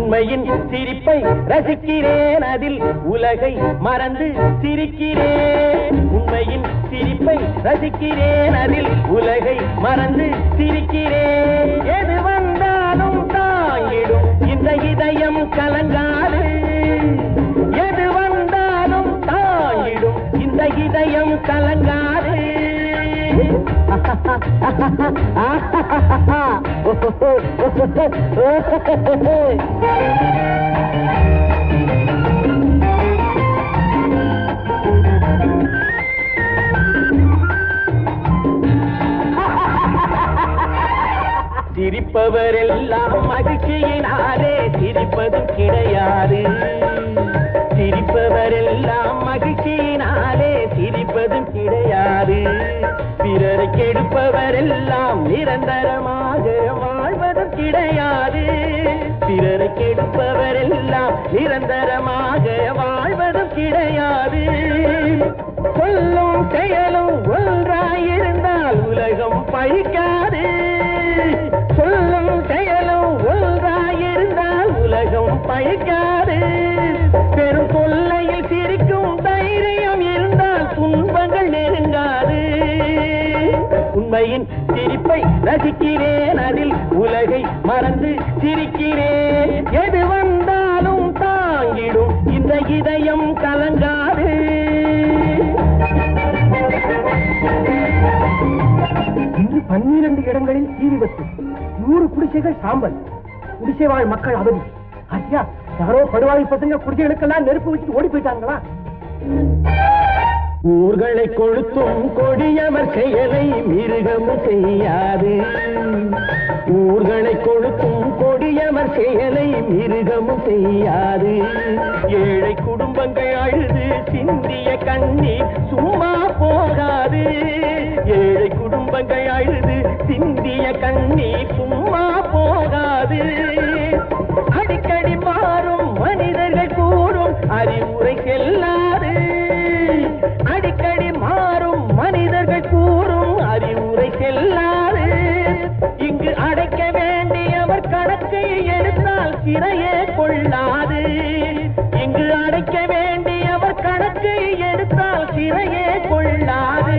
உண்மையின் சிரிப்பை ரசிக்கிறேன் அதில் உலகை மறந்து சிரிக்கிறேன் உண்மையின் சிரிப்பை ரசிக்கிறேன் அதில் உலகை மறந்து சிரிக்கிறேன் எது வந்தாலும் தாங்கிடும் இந்த இதயம் கலங்காது எது வந்தாலும் தாங்கிடும் இந்த இதயம் கலங்காது சிரிப்பவரெல்லாம் மகிழ்ச்சியினாலே சிரிப்பதும் கிடையாது சிரிப்பவரெல்லாம் மகிழ்ச்சியினாலே சிரிப்பதும் கிடையாது பிறரை கெடுப்பவரெல்லாம் நிரந்தரமாக வாழ்வதும் கிடையாது பிறரை கெடுப்பவரெல்லாம் நிரந்தரமாக வாழ்வதும் கிடையாது சொல்லும் செயலும் ஒன்றாயிருந்தால் உலகம் பழிக்காது சொல்லும் செயலும் ஒன்றாயிருந்தால் உலகம் பழிக்காது பெரும் தொல்லையில் சிரிக்கும் தைரியம் இருந்தால் துன்பங்கள் நெருங்காது உண்மையின் சிரிப்பை ரசிக்கிறேன் அதில் உலகை மறந்து சிரிக்கிறேன் எது வந்தாலும் தாங்கிடும் இந்த இதயம் கலங்காது இன்று 12 இடங்களில் தீ விபத்து 100 குடிசைகள் சாம்பல் குடிசை வாழ் மக்கள் அவதி ஐயா யாரோ படுவாய் பசங்க குடிசைகளுக்கெல்லாம் நெருப்பு வச்சுட்டு ஓடி போயிட்டாங்களா ஊர்களை கொளுத்தும் கொடியவர் செயலை மிருகமும் செய்யாது ஊர்களை கொளுத்தும் கொடியவர் செயலை மிருகமும் செய்யாது ஏழை குடும்பங்கள் அழுது சிந்திய கண்ணீர் சும்மா போகாது ஏழை குடும்பங்கள் அழுது சிந்திய கண்ணீர் சும்மா போகாது அடிக்கடி மாறும் மனிதர்கள் கூறும் அறிவுரை செல்லாது அடிக்கடி மாறும் மனிதர்கள் கூறும் அறிவுரை செல்லாது இங்கு அடைக்க வேண்டியவர் கணக்கை எடுத்தால் சிறையே கொள்ளாது இங்கு அடைக்க வேண்டியவர் கணக்கை எடுத்தால் சிறையே கொள்ளாது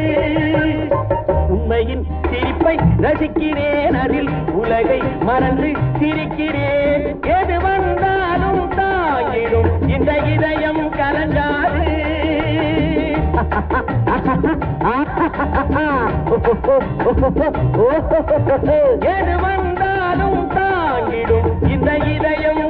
உண்மையின் சிரிப்பை ரசிக்கிறேன் அதில் உலகை மறந்து சிரிக்கிறேன் எது வந்தாலும் தாங்கிடும் இந்த இதயம் கலங்காது எது வந்தாலும் தாங்கிடும் இந்த இதயம்